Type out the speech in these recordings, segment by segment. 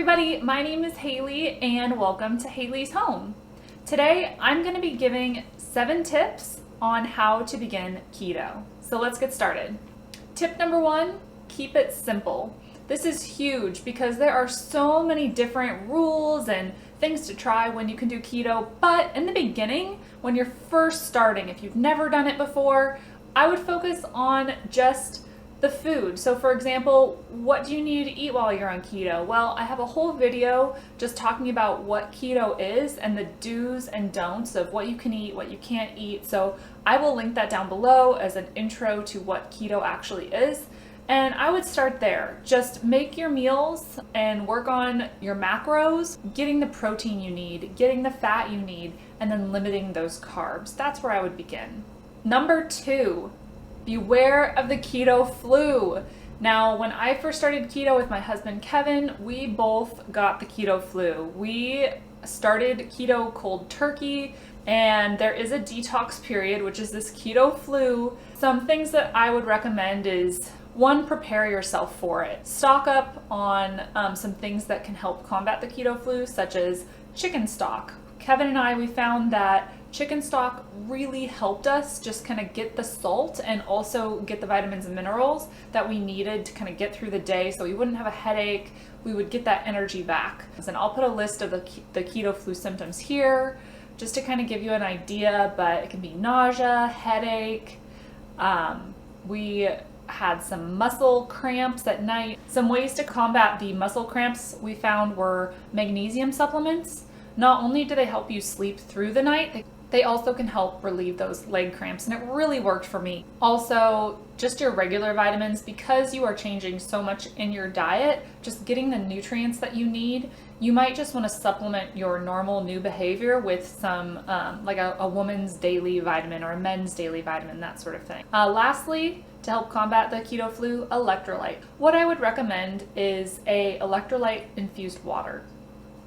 everybody, my name is Haley and welcome to Haley's Home. Today I'm going to be giving 7 tips on how to begin keto. So let's get started. Tip number 1, keep it simple. This is huge because there are so many different rules and things to try when you can do keto, but in the beginning, when you're first starting, if you've never done it before, I would focus on just the food. So for example, what do you need to eat while you're on keto? Well, I have a whole video just talking about what keto is and the do's and don'ts of what you can eat, what you can't eat. So I will link that down below as an intro to what keto actually is. And I would start there. Just make your meals and work on your macros, getting the protein you need, getting the fat you need, and then limiting those carbs. That's where I would begin. Number 2, beware of the keto flu. Now, when I first started keto with my husband Kevin, we both got the keto flu. We started keto cold turkey, and there is a detox period, which is this keto flu. Some things that I would recommend is 1, prepare yourself for it. Stock up on some things that can help combat the keto flu, such as chicken stock. Kevin and I, we found that chicken stock really helped us just kind of get the salt and also get the vitamins and minerals that we needed to kind of get through the day so we wouldn't have a headache, we would get that energy back. And I'll put a list of the keto flu symptoms here just to kind of give you an idea, but it can be nausea, headache, we had some muscle cramps at night. Some ways to combat the muscle cramps we found were magnesium supplements. Not only do they help you sleep through the night, they also can help relieve those leg cramps, and it really worked for me. Also, just your regular vitamins, because you are changing so much in your diet, just getting the nutrients that you need. You might just want to supplement your normal new behavior with some, like a woman's daily vitamin or a men's daily vitamin, that sort of thing. Lastly, to help combat the keto flu, electrolyte. What I would recommend is a electrolyte infused water.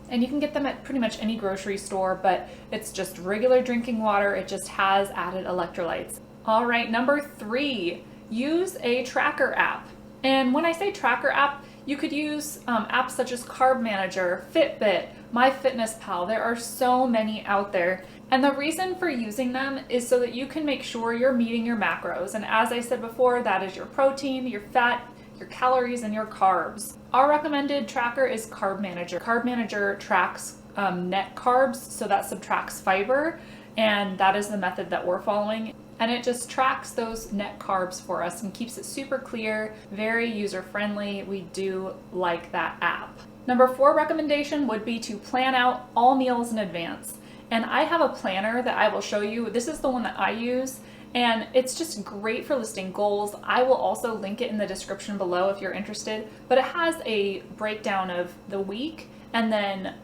And you can get them at pretty much any grocery store, but it's just regular drinking water. It just has added electrolytes. All right, number 3, use a tracker app. And when I say tracker app, you could use apps such as Carb Manager, Fitbit, MyFitnessPal. There are so many out there. And the reason for using them is so that you can make sure you're meeting your macros. And as I said before, that is your protein, your fat, your calories, and your carbs. Our recommended tracker is Carb Manager. Carb Manager tracks net carbs, so that subtracts fiber, and that is the method that we're following. And it just tracks those net carbs for us and keeps it super clear, very user-friendly. We do like that app. Number 4 recommendation would be to plan out all meals in advance. And I have a planner that I will show you. This is the one that I use. And it's just great for listing goals. I will also link it in the description below if you're interested, but it has a breakdown of the week and then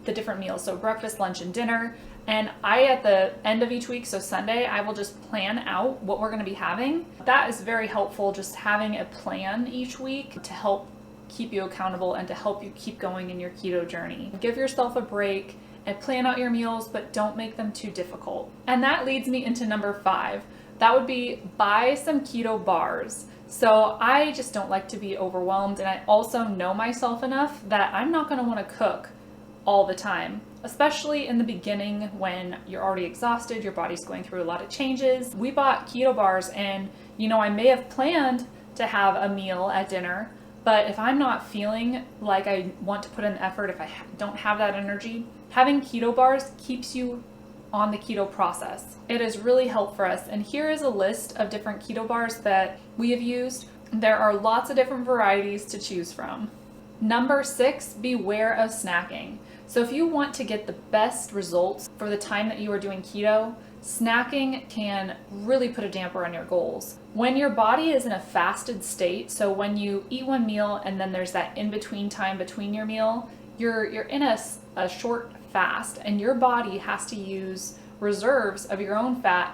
the different meals. So breakfast, lunch, and dinner. And at the end of each week, so Sunday, I will just plan out what we're gonna be having. That is very helpful, just having a plan each week to help keep you accountable and to help you keep going in your keto journey. Give yourself a break and plan out your meals, but don't make them too difficult. And that leads me into number 5. That would be buy some keto bars. So I just don't like to be overwhelmed, and I also know myself enough that I'm not gonna wanna cook all the time, especially in the beginning when you're already exhausted, your body's going through a lot of changes. We bought keto bars, and I may have planned to have a meal at dinner, but if I'm not feeling like I want to put in effort, if I don't have that energy, having keto bars keeps you on the keto process. It has really helped for us. And here is a list of different keto bars that we have used. There are lots of different varieties to choose from. Number 6, beware of snacking. So if you want to get the best results for the time that you are doing keto, snacking can really put a damper on your goals. When your body is in a fasted state, so when you eat one meal and then there's that in-between time between your meal, you're in a short fast, and your body has to use reserves of your own fat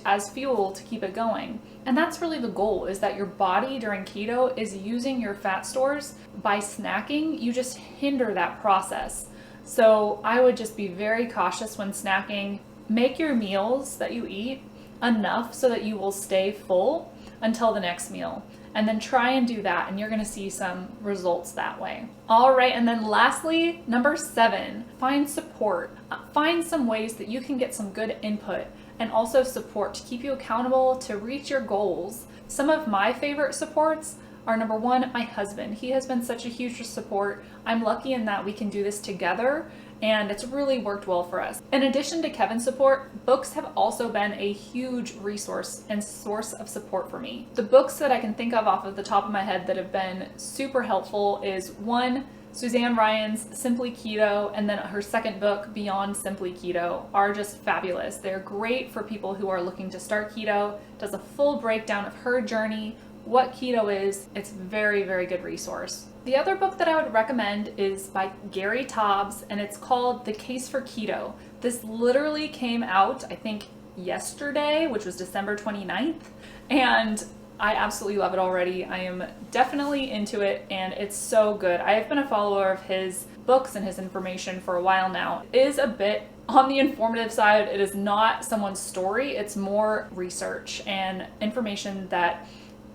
as fuel to keep it going. And that's really the goal, is that your body during keto is using your fat stores. By snacking, you just hinder that process. So I would just be very cautious when snacking. Make your meals that you eat enough so that you will stay full until the next meal. And then try and do that, and you're gonna see some results that way. All right, and then lastly, number 7, find support. Find some ways that you can get some good input and also support to keep you accountable to reach your goals. Some of my favorite supports are, number 1, my husband. He has been such a huge support. I'm lucky in that we can do this together, and it's really worked well for us. In addition to Kevin's support, books have also been a huge resource and source of support for me. The books that I can think of off of the top of my head that have been super helpful is 1, Suzanne Ryan's Simply Keto, and then her second book, Beyond Simply Keto, are just fabulous. They're great for people who are looking to start keto. Does a full breakdown of her journey, what keto is. It's very, very good resource. The other book that I would recommend is by Gary Taubes, and it's called The Case for Keto. This literally came out, I think, yesterday, which was December 29th, and I absolutely love it already. I am definitely into it, and it's so good. I have been a follower of his books and his information for a while now. It is a bit on the informative side. It is not someone's story. It's more research and information that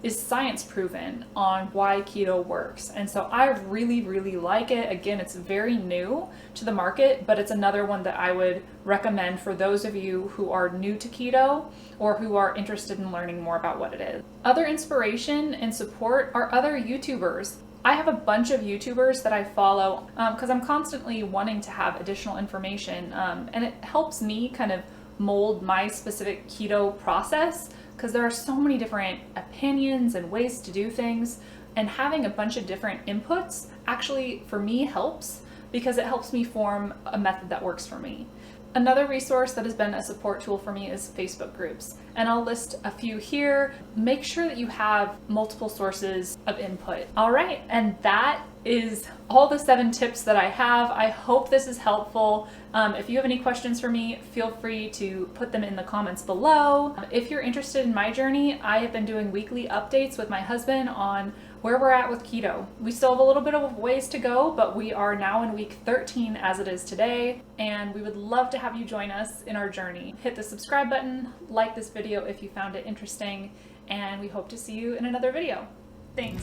is science proven on why keto works. And so I really, really like it. Again, it's very new to the market, but it's another one that I would recommend for those of you who are new to keto or who are interested in learning more about what it is. Other inspiration and support are other YouTubers. I have a bunch of YouTubers that I follow because I'm constantly wanting to have additional information, and it helps me kind of mold my specific keto process, because there are so many different opinions and ways to do things, and having a bunch of different inputs actually for me helps, because it helps me form a method that works for me. Another resource that has been a support tool for me is Facebook groups, and I'll list a few here. Make sure that you have multiple sources of input. All right, and that is all the 7 tips that I have. I hope this is helpful. If you have any questions for me, feel free to put them in the comments below. If you're interested in my journey, I have been doing weekly updates with my husband on where we're at with keto. We still have a little bit of ways to go, but we are now in week 13 as it is today, and we would love to have you join us in our journey. Hit the subscribe button, like this video if you found it interesting, and we hope to see you in another video. Thanks.